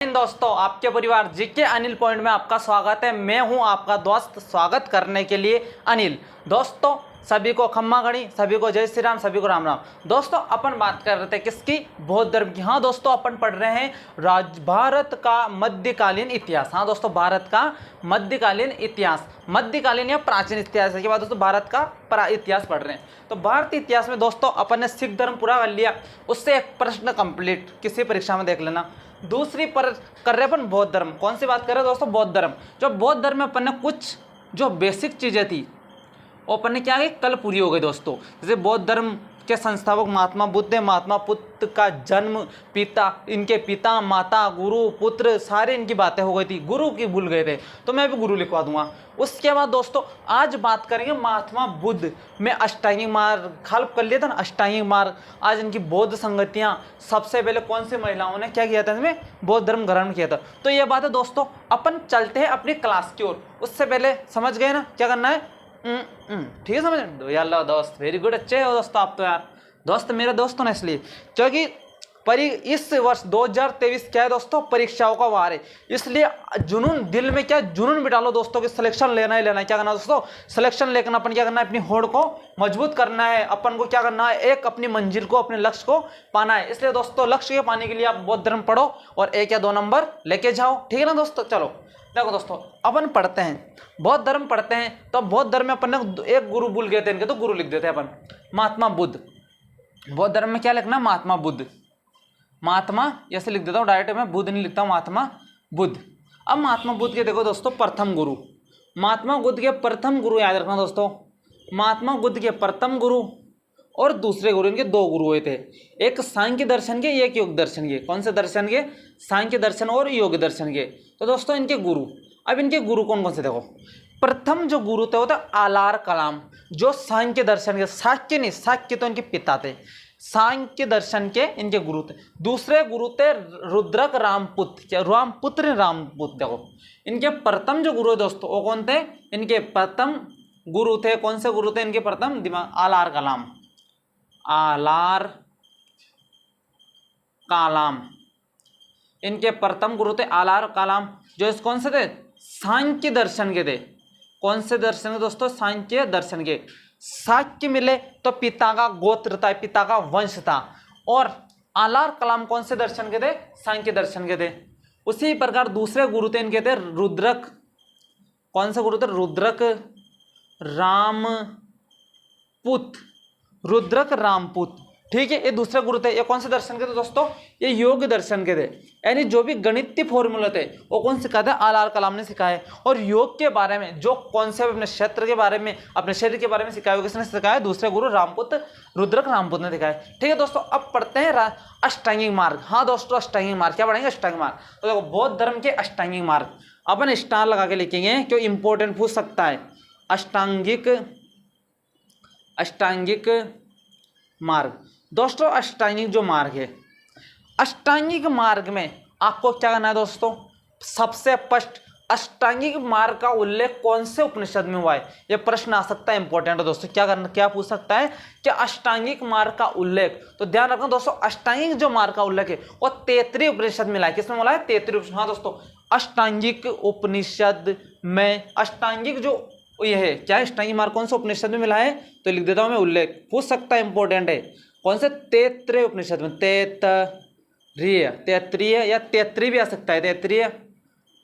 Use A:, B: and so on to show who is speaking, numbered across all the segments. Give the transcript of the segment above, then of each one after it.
A: हिंद दोस्तों, आपके परिवार जीके अनिल पॉइंट में आपका स्वागत है। मैं हूं आपका दोस्त, स्वागत करने के लिए अनिल। दोस्तों सभी को खम्मा घड़ी, सभी को जय श्री राम, सभी को राम राम। दोस्तों अपन बात कर रहे थे किसकी? बौद्ध धर्म की। हाँ दोस्तों, अपन पढ़ रहे हैं भारत का मध्यकालीन इतिहास। हाँ दोस्तों, भारत का मध्यकालीन इतिहास, मध्यकालीन या प्राचीन इतिहास के बाद दोस्तों भारत का इतिहास पढ़ रहे हैं। तो भारतीय इतिहास में दोस्तों अपन ने सिख धर्म पूरा कर लिया, उससे एक प्रश्न कंप्लीट, किसी परीक्षा में देख लेना। दूसरी पर कर रहे अपन बौद्ध धर्म। कौन सी बात कर रहे हैं दोस्तों? बौद्ध धर्म। जो बौद्ध धर्म में अपन ने कुछ जो बेसिक चीजें थी वो अपन ने क्या की, कल पूरी हो गई दोस्तों। जैसे बौद्ध धर्म के संस्थापक महात्मा बुद्ध है। महात्मा बुद्ध का जन्म, पिता, इनके पिता, माता, गुरु, पुत्र, सारे इनकी बातें हो गई थी। गुरु की भूल गए थे तो मैं भी गुरु लिखवा दूंगा। उसके बाद दोस्तों आज बात करेंगे महात्मा बुद्ध में अष्टांगिक मार्ग। खल्प कर लिया था ना अष्टांगिक मार्ग। आज इनकी बौद्ध संगतियां, सबसे पहले कौन सी महिलाओं ने क्या किया था, इसमें बौद्ध धर्म ग्रहण किया था। तो ये बात है दोस्तों। अपन चलते हैं अपनी क्लास की ओर। उससे पहले समझ गए ना क्या करना है? ठीक है, समझ दो यार। लो दोस्त, वेरी गुड, अच्छे हो दोस्तों आप तो यार। दोस्त मेरे दोस्त ना, इसलिए क्योंकि इस वर्ष 2023 क्या है दोस्तों, परीक्षाओं का वार है। इसलिए जुनून दिल में क्या जुनून बिठा लो दोस्तों कि सिलेक्शन लेना ही लेना है। क्या करना है दोस्तों? सिलेक्शन लेकर अपन क्या करना है, अपनी होड़ को मजबूत करना है। अपन को क्या करना है, एक अपनी मंजिल को, अपने लक्ष्य को पाना है। इसलिए दोस्तों लक्ष्य के पाने के लिए आप बौद्ध धर्म पढ़ो और 1 या 2 नंबर लेके जाओ। ठीक है ना दोस्तों? चलो देखो दोस्तों, अपन पढ़ते हैं बौद्ध धर्म पढ़ते हैं। तो बौद्ध धर्म में अपन ने एक गुरु भूल गए थे इनके, तो गुरु लिख देते हैं अपन, महात्मा बुद्ध। बौद्ध धर्म में क्या लिखना? महात्मा बुद्ध। महात्मा ऐसे लिख देता हूँ डायरेक्ट, मैं बुद्ध नहीं लिखता हूँ, महात्मा बुद्ध। अब महात्मा बुद्ध के देखो दोस्तों प्रथम गुरु, महात्मा बुद्ध के प्रथम गुरु याद रखना दोस्तों। महात्मा बुद्ध के प्रथम गुरु और दूसरे गुरु, इनके 2 गुरु हुए थे। एक सांख्य दर्शन के, एक योग दर्शन के। कौन से दर्शन के? सांख्य दर्शन और योग दर्शन के। तो दोस्तों इनके गुरु, अब इनके गुरु कौन कौन से देखो। प्रथम जो गुरु थे वो था आलार कलाम, जो सांख्य दर्शन के, साक्य नहीं, साक्य तो इनके पिता थे, सांख्य दर्शन के इनके गुरु थे। दूसरे गुरु थे रुद्रक रामपुत्र, क्या रामपुत्र रामपुत्र। देखो इनके प्रथम जो गुरु है दोस्तों वो कौन थे? इनके प्रथम गुरु थे, कौन से गुरु थे इनके प्रथम? दिमाग, आलार कलाम, आलार कलाम। इनके प्रथम गुरु थे आलार कलाम, जो इस कौन से थे? सांख्य दर्शन के थे। कौन से दर्शन के दोस्तों? सांख्य दर्शन के। साक्य मिले तो पिता का गोत्र था, पिता का वंश था। और आलार कलाम कौन से दर्शन के थे? सांख्य दर्शन के थे। उसी प्रकार दूसरे गुरु थे इनके थे रुद्रक। कौन से गुरु थे? रुद्रक रामपुत, रुद्रक रामपुत। ठीक है, ये दूसरे गुरु थे। ये कौन से दर्शन के थे दोस्तों? ये योग दर्शन के थे। यानी जो भी गणितीय फॉर्मूले थे वो कौन सिखाया था? आलार कलाम ने सिखाए। और योग के बारे में जो कॉन्सेप्ट अपने क्षेत्र के बारे में, अपने शरीर के बारे में सिखाया, किसने सिखाया? दूसरे गुरु रामपुत्र, रुद्रक रामपुत ने सिखाया। ठीक है दोस्तों, अब पढ़ते हैं अष्टांगिक मार्ग। हाँ दोस्तों, अष्टांगिक मार्ग क्या पढ़ेंगे? अष्टांगिक मार्ग। तो देखो बौद्ध धर्म के अष्टांगिक मार्ग अपन स्टार लगा के लिखेंगे, क्यों इंपॉर्टेंट पूछ सकता है। अष्टांगिक मार्ग दोस्तों, अष्टांगिक जो मार्ग है, अष्टांगिक मार्ग में आपको क्या करना है दोस्तों? सबसे फर्स्ट अष्टांगिक मार्ग का उल्लेख कौन से उपनिषद में हुआ है? यह प्रश्न आ सकता है, इंपॉर्टेंट है दोस्तों। क्या करना, क्या पूछ सकता है कि अष्टांगिक मार्ग का उल्लेख, तो ध्यान रखना दोस्तों, अष्टांगिक जो मार्ग का उल्लेख है वो 33 उपनिषद में मिला है। किसमें मिला है? 33। हाँ दोस्तों, अष्टांगिक उपनिषद में अष्टांगिक जो ये है, क्या अष्टांगिक मार्ग कौन से उपनिषद में मिला है? तो लिख देता हूं मैं, उल्लेख पूछ सकता है, इंपॉर्टेंट है। कौन से? 33 उपनिषद में, तैत्रीय या 33 भी आ सकता है, 33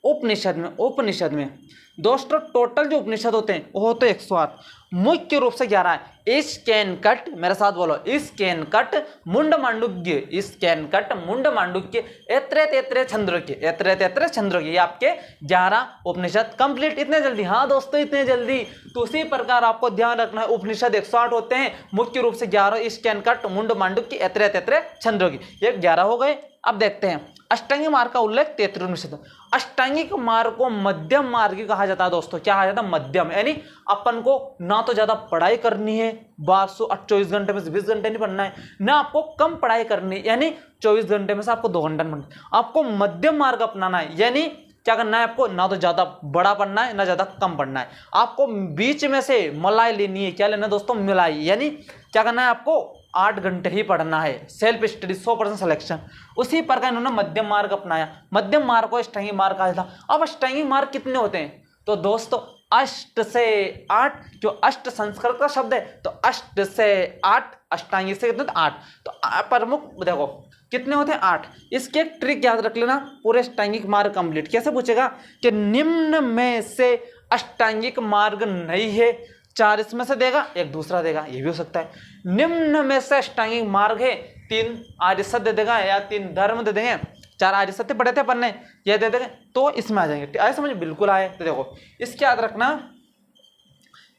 A: उपनिषद में दोस्तों टोटल जो उपनिषद होते हैं वो होते 108, मुख्य रूप से 11 है। इसकेनकट, मेरे साथ बोलो, इसकेनकट मुंडमांडुक्य, इसकेनकट मुंडमांडुक्य, ऐत्रेय छंद्रोक्य, ऐत्रेय छंद्रोक्य, ये आपके 11 उपनिषद कंप्लीट। इतने जल्दी? हाँ दोस्तों, इतने जल्दी। तो उसी प्रकार आपको ध्यान रखना है, उपनिषद 108 होते हैं, मुख्य रूप से 11, इसकेनकट मुंडमांडुक्य, ऐत्रेय छंद्रोक्य, ये 11 हो गए। अब देखते हैं अष्टांगिक मार्ग का उल्लेख 33 उपनिषद। अष्टांगिक मार्ग को मध्यम मार्ग कहा जाता है दोस्तों। क्या कहा जाता है? मध्यम। यानी अपन को ना तो ज्यादा पढ़ाई करनी है, 24 घंटे में से 20 घंटे नहीं पढ़ना है, ना आपको कम पढ़ाई करनी है, यानी 24 घंटे में से आपको 2 घंटे पढ़ना है। आपको मध्यम मार्ग अपनाना है, यानी क्या करना है आपको? ना तो ज्यादा बड़ा पढ़ना है, ना ज्यादा कम पढ़ना है, आपको बीच में से मलाई लेनी है। क्या लेना है दोस्तों? मलाई। यानी क्या करना है आपको? 8 घंटे ही पढ़ना है, सेल्फ स्टडी 100% सिलेक्शन। उसी प्रकार इन्होंने मध्यम मार्ग अपनाया, मध्यम मार्ग को अष्टांगिक मार्ग कहा था। अब अष्टांगिक मार्ग कितने होते हैं? तो दोस्तों अष्ट से 8, जो अष्ट संस्कृत का शब्द है, तो अष्ट से 8, अष्टांगिक से कितने? 8। तो प्रमुख देखो कितने होते हैं? 8। इसके एक ट्रिक याद रख लेना, पूरे अष्टांगिक मार्ग कंप्लीट कैसे पूछेगा कि निम्न में से अष्टांगिक मार्ग नहीं है, 4 इसमें से देगा, एक दूसरा देगा, ये भी हो सकता है। निम्न में से अष्टांगिक मार्ग है, 3 आर्य सत्य देगा या 3 धर्म दे देंगे, 4 आर्य सत्य पढ़े थे अपन ने, ये दे देंगे तो इसमें आ जाएंगे। आए समझ? बिल्कुल आए। तो देखो इसके याद रखना,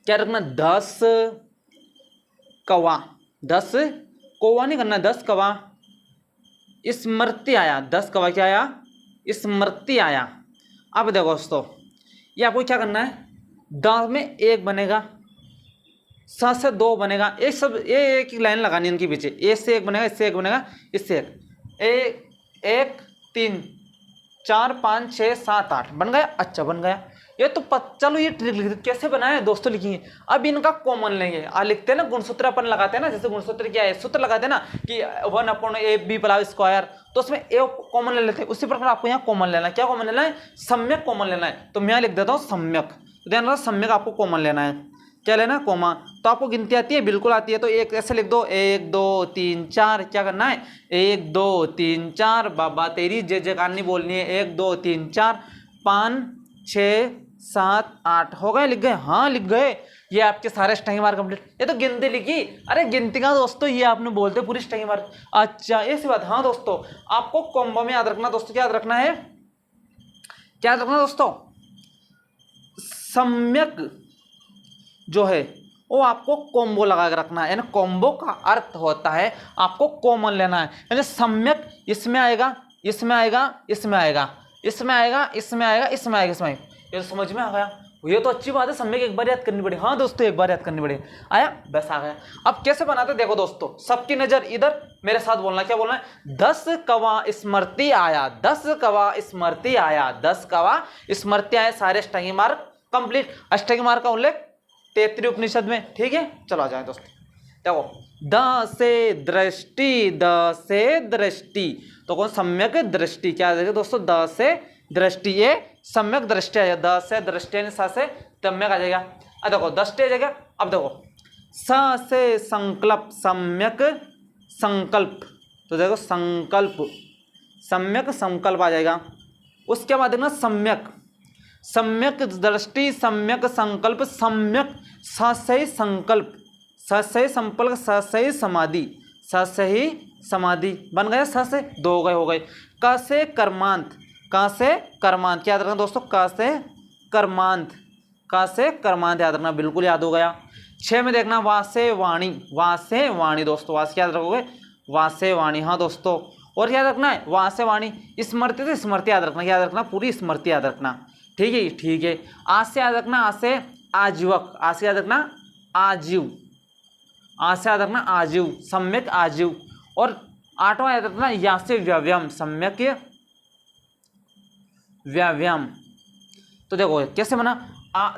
A: क्या रखना? 10 कौवा, 10 कौवा नहीं करना, 10 कौवा स्मृति आया, 10 कौवा क्या आया? स्मृति आया। अब देखो दोस्तों ये आपको क्या करना है, 10 में 1 बनेगा, 7 से 2 बनेगा, एक सब ये एक ही लाइन लगानी है इनके पीछे, ए से 1 बनेगा, इससे 1 बनेगा, इससे 1, 1 3 4 5 6 7 8 बन गया। अच्छा बन गया, ये तो चलो ये ट्रिक लिख, कैसे बनाए दोस्तों लिखिए। अब इनका कॉमन लेंगे, लिखते हैं ना गुणसूत्र अपन लगाते हैं ना, जैसे गुणसूत्र क्या है, सूत्र लगाते हैं ना कि 1/AB², तो उसमें ए कॉमन ले लेते हैं। उसी प्रकार आपको यहाँ कॉमन लेना है, क्या कॉमन लेना है? सम्यक कॉमन लेना है। तो मैं यहाँ लिख देता हूँ सम्यक, ध्यान रखना सम्यक आपको कॉमन लेना है। क्या लेना? कॉमा। तो आपको गिनती आती है? बिल्कुल आती है। तो एक ऐसे लिख दो, 1 2 3 4, क्या करना है? 1 2 3 4, बाबा तेरी जय जयकार नहीं बोलनी है, 1 2 3 4 5 6 7 8 हो गए, लिख गए? हाँ लिख गए। ये आपके सारे अष्टांगिक मार्ग कंप्लीट। ये तो गिनती लिखी, अरे गिनती का दोस्तों ये आपने बोलते पूरी अष्टांगिक मार्ग। अच्छा ऐसी बात। हाँ दोस्तों आपको कॉम्बो में याद रखना दोस्तों, क्या याद रखना है? क्या याद रखना दोस्तों? सम्यक जो है वो आपको कॉम्बो लगा के रखना है, यानी कॉम्बो का अर्थ होता है आपको कॉमन लेना है। यानी सम्यक इसमें आएगा, इसमें आएगा, इसमें आएगा, इसमें आएगा, इसमें आएगा, इसमें आएगा, इसमें आएगा। ये तो समझ में आ गया, ये तो अच्छी बात है। सम्यक एक बार याद करनी पड़ेगी। हाँ दोस्तों एक बार याद करनी पड़ेगी। आया? बस आ गया। अब कैसे बनाते देखो दोस्तों, सबकी नजर इधर, मेरे साथ बोलना, क्या बोलना है? 10 कौवा स्मृति आया, 10 कौवा स्मृति आया, 10 कौवा स्मृति आया। सारे अष्टांगिक मार्ग कंप्लीट। अष्टांगिक मार्ग का उल्लेख 33 उपनिषद में। ठीक है चलो आ जाए दोस्तों। देखो द से दृष्टि, द से दृष्टि, तो कौन? सम्यक दृष्टि। क्या देखें दोस्तों? द से दृष्टि, ये सम्यक दृष्टि है। द से दृष्टि यानी स से सम्यक आ जाएगा। अब देखो दृष्टि आ जाएगा। अब देखो स से संकल्प, सम्यक संकल्प, तो देखो संकल्प, सम्यक संकल्प आ जाएगा। उसके बाद देखना सम्यक, सम्यक दृष्टि, सम्यक संकल्प, सम्यक सही संकल्प, सही संकल्प, सही समाधि, सही समाधि बन गया। से 2 गए, हो गए। क से कर्मांत, क से कर्मांत, क्या याद रखना दोस्तों? क से कर्मांत, क से कर्मांत याद रखना, बिल्कुल याद हो गया। 6 में देखना वा से वाणी, वा से वाणी दोस्तों, वास क्या याद रखोगे? वा से वाणी। हाँ दोस्तों और याद रखना है वा से वाणी। स्मृति तो स्मृति याद रखना, याद रखना पूरी स्मृति याद रखना। ठीक है ठीक है। आज से याद रखना, आज से आजीवक, आज से याद रखना आजीव, आज से याद रखना आजीव, सम्यक आजीव। और 8वां याद रखना या से व्यायाम, सम्यक व्यायाम। तो देखो कैसे बना?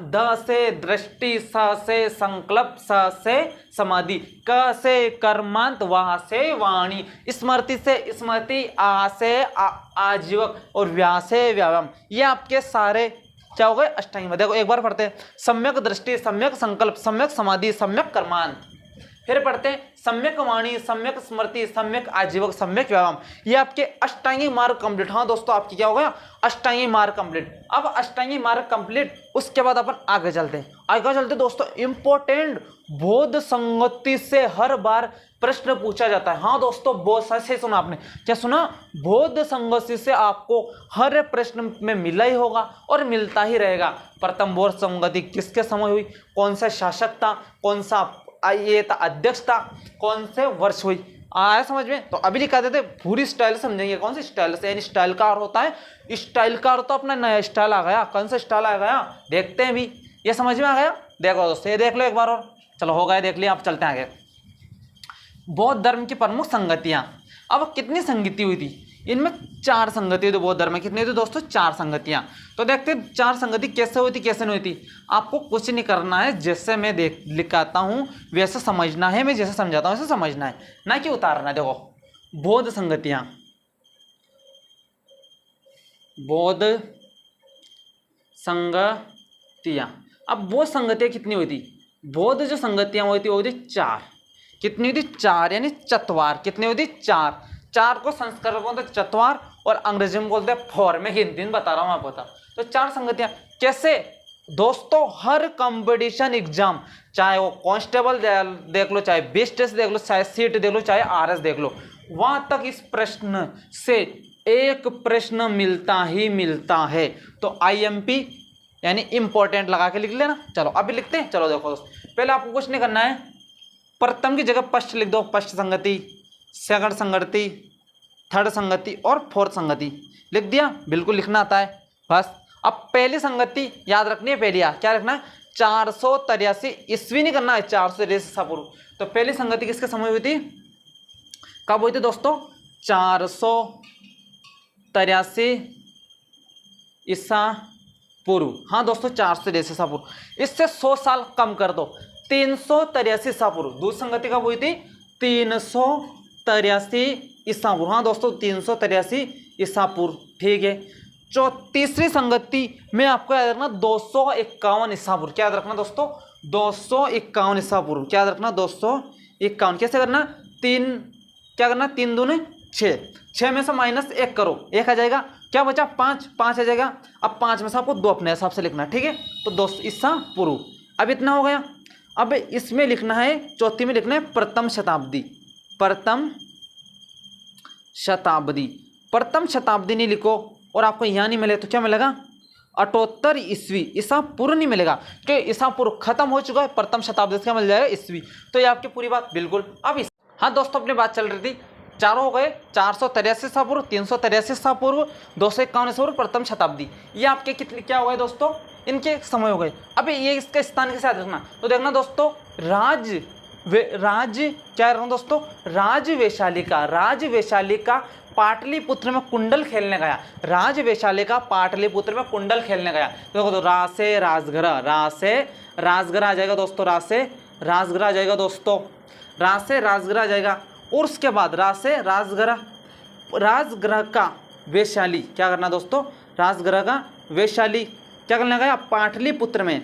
A: द से दृष्टि, स से संकल्प, स से समाधि, क से कर्मांत, वा से वाणी, स्मृति से स्मृति, आ से आजीवक और व्या से व्यायाम। ये आपके सारे क्या हो गए? अष्टांगिक। देखो एक बार पढ़ते हैं, सम्यक दृष्टि, सम्यक संकल्प, सम्यक समाधि, सम्यक कर्मांत। फिर पढ़ते हैं सम्यक वाणी, सम्यक स्मृति, सम्यक आजीवक, सम्यक व्यायाम। ये आपके अष्टांगिक मार्ग कंप्लीट। हाँ दोस्तों आपकी क्या हो गया? अष्टांगिक मार्ग कंप्लीट। अब अष्टांगिक मार्ग कंप्लीट, उसके बाद अपन आगे चलते हैं। आगे चलते दोस्तों, इंपॉर्टेंट बोध संगति से हर बार प्रश्न पूछा जाता है। हाँ दोस्तों बहुत सही सुना आपने। क्या सुना? बोध संगति से आपको हर प्रश्न में मिला ही होगा और मिलता ही रहेगा। प्रथम बोध संगति किसके समय हुई? कौन सा शासक था? कौन सा ये था अध्यक्ष था? कौन से वर्ष हुई? आया समझ में? तो अभी लिखा देते पूरी स्टाइल समझेंगे। कौन सी स्टाइल से? यानी स्टाइल का अर्थ होता है, स्टाइल का अर्थ तो अपना नया स्टाइल आ गया। कौन सा स्टाइल आ गया देखते हैं भी। ये समझ में आ गया? देखो दोस्तों ये देख लो एक बार और। चलो हो गया, देख लिया। आप चलते हैं आगे। बौद्ध धर्म की प्रमुख संगतियां। अब कितनी संगति हुई थी? इनमें 4 संगति थी बौद्ध धर्म में। कितनी थी दोस्तों? 4 संगतियां। तो देखते हैं 4 संगति कैसे हुई थी कैसे नहीं हुई थी। आपको कुछ नहीं करना है, जैसे मैं लिखाता हूं वैसे समझना है, मैं जैसे समझाता हूं वैसे समझना है, ना कि उतारना है। देखो बौद्ध संगतियां, बौद्ध संगतियां। अब वो संगतियां कितनी हुई थी? बौद्ध जो संगतियां हुई थी वो थी 4। कितनी हुई थी? 4, यानी चतवार। कितनी हुई थी? 4। 4 को संस्कृत में बोलते चतवार और अंग्रेजी में बोलते हैं 4। मैं गिनती बता रहा हूं आपको। तो 4 संगतियां कैसे दोस्तों? हर कंपटीशन एग्जाम, चाहे वो कांस्टेबल देख लो, चाहे बीएसटीएस देख लो, चाहे सीट देख लो, चाहे आरएस देख लो, वहां तक इस प्रश्न से एक प्रश्न मिलता ही मिलता है। तो आईएमपी यानी इंपॉर्टेंट लगा के लिख लेना। चलो अभी लिखते हैं। चलो देखो दोस्तों, पहले आपको कुछ नहीं करना है, प्रथम की जगह फर्स्ट लिख दो। फर्स्ट संगति, सेकंड संगति, थर्ड संगति और फोर्थ संगति लिख दिया। बिल्कुल लिखना आता है बस। अब पहली संगति याद रखनी है। पहली क्या रखना है? 483 ईस्वी नहीं करना है, 483 ईसा पूर्व। तो पहली संगति किसके समय हुई थी? कब हुई थी दोस्तों? 483 ईसा पूर्व। हाँ दोस्तों, 483 ईसा पूर्व। इससे 100 साल कम कर दो, 383 ईसा पूर्व। दूसरी संगति कब हुई थी? 383 ईसा पूर्व। हाँ दोस्तों, 383 ईसा पूर्व। ठीक है। तीसरी संगति में आपको याद रखना 251 ईसा पूर्व। क्या याद रखना दोस्तों? 251 ईसा पूर्व। क्या याद रखना? 251। कैसे करना? 3 क्या करना? 3 दूने 6। 6 में से -1 करो, 1 आ जाएगा। क्या बचा? 5 आ जाएगा। अब 5 में से आपको 2 अपने हिसाब से लिखना। ठीक है। तो 2 ईसा पूर्व। अब इतना हो गया। अब इसमें लिखना है, चौथी में लिखना है प्रथम शताब्दी। प्रथम शताब्दी। प्रथम शताब्दी नहीं लिखो और आपको यहाँ नहीं मिले तो क्या मिलेगा? 78 ईस्वी। ईसा पूर्व नहीं मिलेगा क्योंकि ईसा पूर्व खत्म हो चुका है। प्रथम शताब्दी से क्या मिल जाएगा? ईस्वी। तो ये आपकी पूरी बात बिल्कुल। अब हाँ दोस्तों, अपनी बात चल रही थी, चारों हो गए। 483 ईसा पूर्व, 383 ईसा पूर्व, 251 ईसा पूर्व, प्रथम शताब्दी। ये आपके कितने क्या हो गए दोस्तों? इनके समय हो गए। अब ये इसका स्थान के साथ रखना। तो देखना दोस्तों, राज क्या रखना दोस्तों? राज वैशाली का पाटलिपुत्र में कुंडल खेलने गया। राज वैशाली का पाटलिपुत्र में कुंडल खेलने गया। तो देखो, रा से राजगृह आ जाएगा दोस्तों। रा से राजगृह आ जाएगा दोस्तों। रा से राजगृह आ जाएगा। और उसके बाद रा से राजगृह का वैशाली। क्या करना दोस्तों? राजगृह का वैशाली क्या करने गया? पाटलिपुत्र में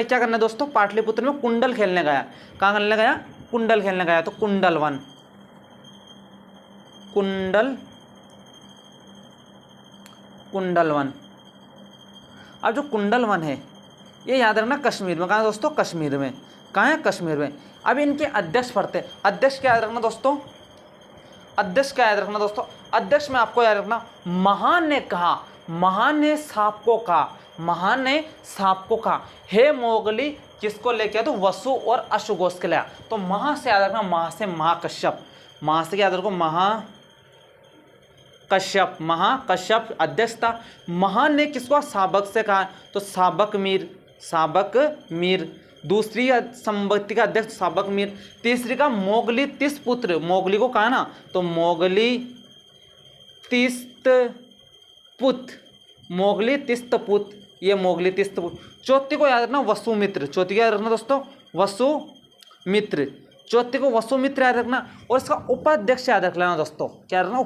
A: क्या करना दोस्तों? पाटलिपुत्र में कुंडल खेलने गया। कहाँ खेलने गया? कुंडल खेलने गया। तो कुंडल वन। अब जो कुंडल वन है ये याद रखना कश्मीर में। कहाँ है दोस्तों? कश्मीर में। कहाँ है? कश्मीर में। अब इनके अध्यक्ष पढ़ते हैं। अध्यक्ष क्या याद रखना दोस्तों? अध्यक्ष में आपको याद रखना, महान ने सांप को कहा हे मोगली। किसको लेके आया? तो वसु और अश्वघोष के लिए। तो महा से याद रखना, महा से महाकश्यप। महा से याद रखो, महाकश्यप अध्यक्ष था। महान ने किसको? साबक से कहा। तो साबक मीर। दूसरी संपत्ति का अध्यक्ष साबक मीर। तीसरी का मोगली तीस पुत्र। मोगली को कहा ना, तो मोगली तिस्तपुत। ये मोगली तिस्तपुत। चौथी को याद रखना वसुमित्र। चौथी को याद रखना दोस्तों वसुमित्र। चौथी को वसुमित्र याद रखना। और इसका उपाध्यक्ष याद रख लेना दोस्तों। क्या रखना?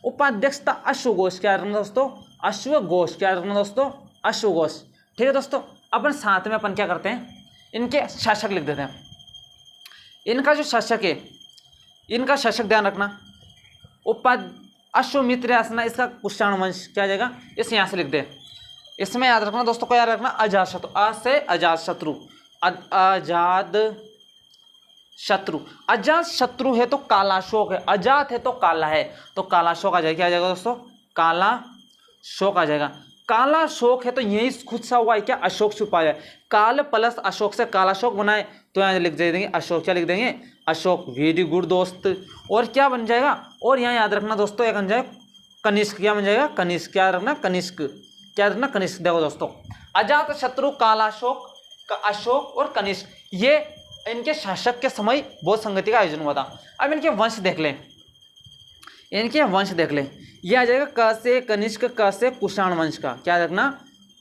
A: उपाध्यक्ष था अश्वघोष। क्या रखना दोस्तों? अश्वघोष। क्या रखना दोस्तों? अश्वघोष। ठीक है दोस्तों। अपन साथ में अपन क्या करते हैं, इनके शासक लिख देते हैं। इनका जो शासक है, इनका शासक ध्यान रखना, अश्वमित्र आसना। इसका कुषाण वंश क्या आ जाएगा? इस यहाँ से लिख दे। इसमें याद रखना दोस्तों को याद रखना अजातशत्रु। अ से अजातशत्रु। अजातशत्रु है तो कालाशोक है। अजात है तो काला है, तो कालाशोक आ जाएगा। क्या आ जाएगा दोस्तों? कालाशोक आ जाएगा। कालाशोक है तो यही खुद सा हुआ है क्या? अशोक छुपा है। काल प्लस अशोक से कालाशोक बनाए तो यहाँ लिख देंगे अशोक। क्या लिख देंगे? अशोक। वेरी गुड दोस्त। और क्या बन जाएगा? और यहाँ याद रखना दोस्तों, एक बन जाएगा कनिष्क। क्या बन जाएगा? कनिष्क। क्या रखना? कनिष्क। क्या रखना? कनिष्क। देखो दोस्तों, अजातशत्रु, कालाशोक, अशोक और कनिष्क, ये इनके शासक के समय बौद्ध संगति का आयोजन हुआ था। अब इनके वंश देख लें। इनके वंश देख ले, ये आ जाएगा क से कनिष्क, क से कुषाण वंश का, क्या रखना,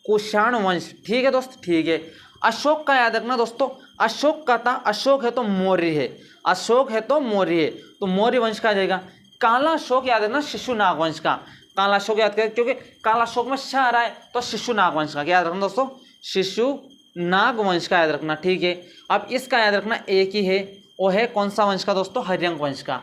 A: कुषाण वंश। ठीक है दोस्त, ठीक है। अशोक का याद रखना दोस्तों, अशोक का था, अशोक है तो मौर्य है, अशोक है तो मौर्य है, तो मौर्य वंश का आ जाएगा। काला अशोक याद रखना, शिशुनाग वंश का, काला अशोक याद करें क्योंकि काला अशोक में श आ रहा है, तो शिशुनाग वंश का क्या याद रखना दोस्तों, शिशुनाग वंश का याद रखना। ठीक है, अब इसका याद रखना एक ही है, वो है कौन सा वंश का दोस्तों, हर्यंक वंश का।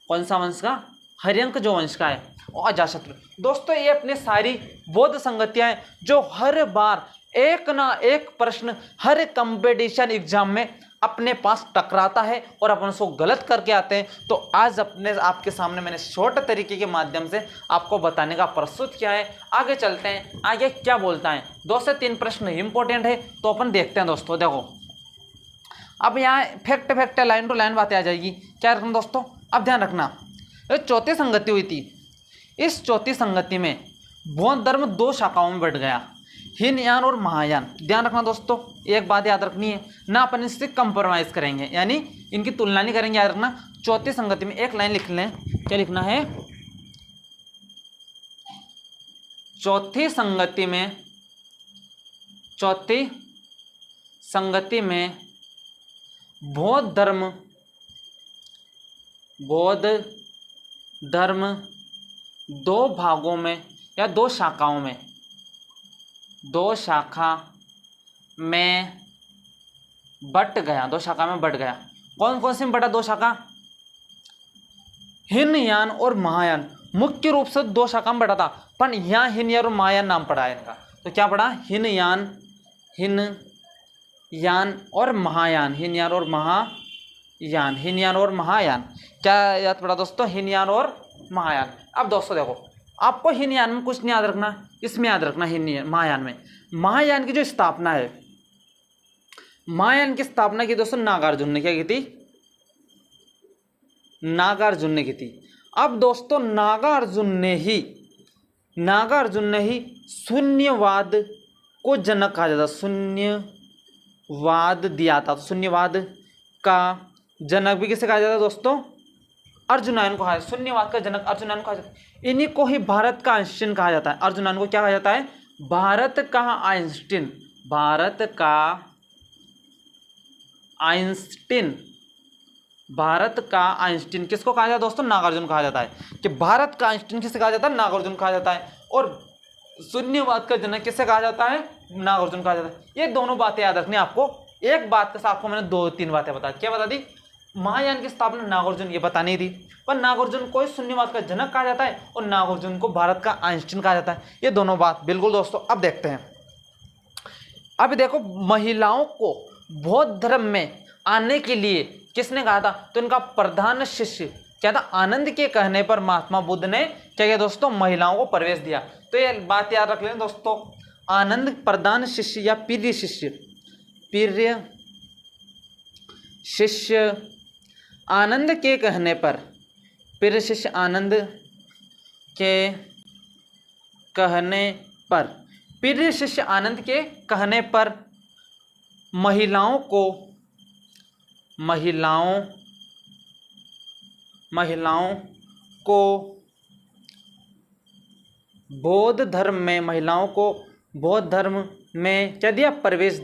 A: कौन सा वंश का, हर्यंक जो वंश का है, और अजातशत्रु। दोस्तों ये अपने सारी बौद्ध संगतियां हैं जो हर बार एक ना एक प्रश्न हर कंपटीशन एग्जाम में अपने पास टकराता है और अपन उसको गलत करके आते हैं। तो आज अपने आपके सामने मैंने शॉर्ट तरीके के माध्यम से आपको बताने का प्रस्तुत किया है। आगे चलते हैं, आगे क्या बोलता है। 2 से 3 प्रश्न इंपॉर्टेंट है, तो अपन देखते हैं दोस्तों। देखो अब यहाँ फैक्ट लाइन टू लाइन बातें आ जाएगी। क्या रखना दोस्तों, अब ध्यान रखना, चौथी संगति हुई थी, इस चौथी संगति में बौद्ध धर्म 2 शाखाओं में बढ़ गया, हीनयान और महायान। ध्यान रखना दोस्तों, एक बात याद रखनी है ना, अपन इससे कंप्रोमाइज करेंगे, यानी इनकी तुलना नहीं करेंगे। याद रखना, चौथी संगति में एक लाइन लिख लें, क्या लिखना है, चौथी संगति में, चौथी संगति में बौद्ध धर्म 2 भागों में या 2 शाखाओं में, 2 शाखा में बट गया, 2 शाखा में बढ़ गया। कौन कौन सी में बटा 2 शाखा, हीनयान और महायान। मुख्य रूप से 2 शाखा में बटा था, पर यहाँ हीनयान और महायान नाम पड़ा है इनका, तो क्या पड़ा, हीनयान और महायान, हीनयान और महायान, हीनयान और महायान। क्या याद पड़ा दोस्तों, हीनयान और महायान। अब दोस्तों देखो, आपको हीनयान में कुछ नहीं याद रखना, इसमें याद रखना हीनयान, महायान में। महायान की जो स्थापना है, महायान की स्थापना की दोस्तों नागार्जुन ने क्या की थी, नागार्जुन ने की थी। अब दोस्तों नागार्जुन ने ही शून्यवाद को जनक कहा जाता, शून्यवाद दिया था। तो शून्यवाद का जनक भी किसे कहा जाता है दोस्तों, अर्जुनयन को कहा जाता है। शून्यवाद का जनक अर्जुनयन को कहा जाता है। इन्हीं को ही भारत का आइंस्टीन कहा जाता है। अर्जुनयन को क्या कहा जाता है, भारत का आइंस्टीन, भारत का आइंस्टीन, भारत का आइंस्टीन किसको कहा जाता है दोस्तों, नागार्जुन कहा जाता है। कि भारत का आइंस्टीन किसे कहा जाता है, नागार्जुन कहा जाता है। और शून्यवाद का जनक किसे कहा जाता है, नागार्जुन कहा जाता है। ये दोनों बातें याद रखनी आपको। एक बात के साथ आपको मैंने 2-3 बातें बता, क्या बता दी, महायान की स्थापना नागार्जुन, ये बतानी थी, पर नागार्जुन को शून्यवाद का जनक कहा जाता है और नागार्जुन को भारत का आइंस्टीन कहा जाता है। ये दोनों बात बिल्कुल दोस्तों। अब देखते हैं, अब देखो महिलाओं को बौद्ध धर्म में आने के लिए किसने कहा था, तो इनका प्रधान शिष्य क्या था, आनंद के कहने पर महात्मा बुद्ध ने क्या किया दोस्तों, महिलाओं को प्रवेश दिया। तो ये बात याद रख लें दोस्तों, आनंद प्रधान शिष्य या प्रिय शिष्य आनंद के कहने पर, प्रिय शिष्य आनंद के कहने पर, प्रिय शिष्य आनंद के कहने पर महिलाओं को बौद्ध धर्म में, महिलाओं को बौद्ध धर्म में क्या दिया, प्रवेश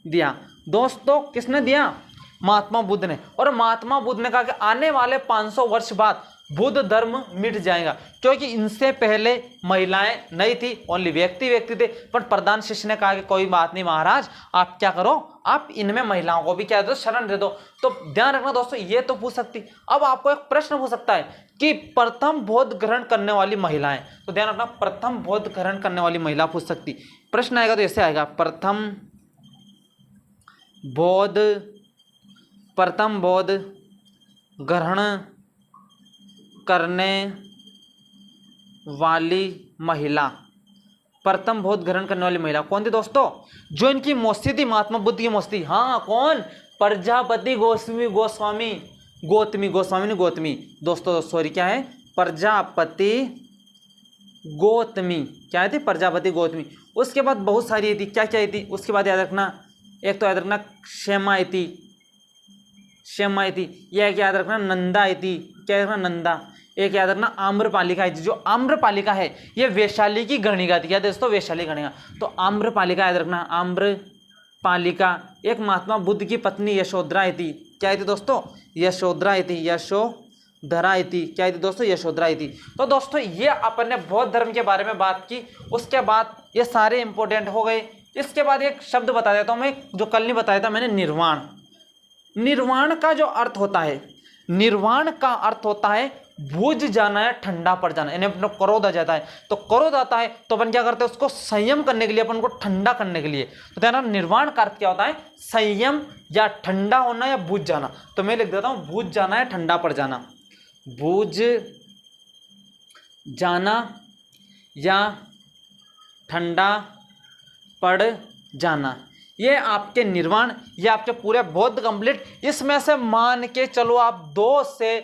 A: दिया दोस्तों। किसने दिया, महात्मा बुद्ध ने। और महात्मा बुद्ध ने कहा कि आने वाले 500 वर्ष बाद बुद्ध धर्म मिट जाएगा, क्योंकि इनसे पहले महिलाएं नहीं थी, ओनली व्यक्ति थे। पर प्रधान शिष्य ने कहा कि कोई बात नहीं महाराज, आप क्या करो, आप इनमें महिलाओं को भी क्या दो, शरण दे दो। तो ध्यान रखना दोस्तों, ये तो पूछ सकती। अब आपको एक प्रश्न पूछ सकता है कि प्रथम बौद्ध ग्रहण करने वाली महिलाएं, तो ध्यान रखना प्रथम बौद्ध ग्रहण करने वाली महिला पूछ सकती। प्रश्न आएगा तो ऐसे आएगा, प्रथम बौद्ध ग्रहण करने वाली महिला, प्रथम बौद्ध ग्रहण करने वाली महिला कौन थी दोस्तों, जो इनकी मौसी थी, महात्मा बुद्ध की मौसी। हाँ कौन, प्रजापति गौतमी दोस्तों, सॉरी क्या है, प्रजापति गौतमी, क्या थी, प्रजापति गौतमी। उसके बाद बहुत सारी थी, क्या क्या थी उसके बाद याद रखना, एक तो याद रखना क्षमा थी, यह क्या याद रखना, नंदा थी, क्या याद रखना, नंदा। एक याद रखना आम्रपालिका है, जो आम्रपालिका है ये वैशाली की गणिका थी। क्या दोस्तों, वैशाली गणिका। तो आम्रपालिका याद रखना, आम्रपालिका। एक महात्मा बुद्ध की पत्नी यशोधरा थी। क्या थी दोस्तों, यशोधरा थी, यशोधरा थी। क्या थी दोस्तों, यशोधरा थी। तो दोस्तों ये अपन ने बौद्ध धर्म के बारे में बात की। उसके बाद ये सारे इंपॉर्टेंट हो गए। इसके बाद एक शब्द बता देता हूँ मैं, जो कल नहीं बताया था मैंने, निर्वाण। निर्वाण का जो अर्थ होता है, निर्वाण का अर्थ होता है बुझ जाना या ठंडा पड़ जाना, यानी अपना क्रोध आ जाता है। तो क्रोध आता है तो अपन क्या करते हैं, उसको संयम करने के लिए, अपन को ठंडा करने के लिए। तो ध्यान रखना, निर्वाण का अर्थ क्या होता है, संयम या ठंडा होना या बुझ जाना। तो मैं लिख देता हूं, बुझ जाना या ठंडा पड़ जाना, बुझ जाना या ठंडा पड़ जाना, ये आपके निर्वाण, ये आपके पूरे बौद्ध कंप्लीट। इसमें से मान के चलो आप 2 से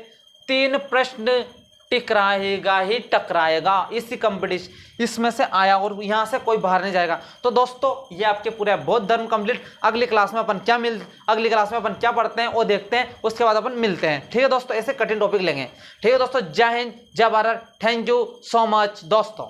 A: 3 प्रश्न टकराएगा ही टकराएगा इसी कंपटीशन, इसमें से आया और यहाँ से कोई बाहर नहीं जाएगा। तो दोस्तों ये आपके पूरे बौद्ध धर्म कंप्लीट। अगली क्लास में अपन क्या पढ़ते हैं वो देखते हैं, उसके बाद अपन मिलते हैं। ठीक है दोस्तों, ऐसे कठिन टॉपिक लेंगे। ठीक है दोस्तों, जय हिंद, जय Bharat, thank you so much दोस्तों।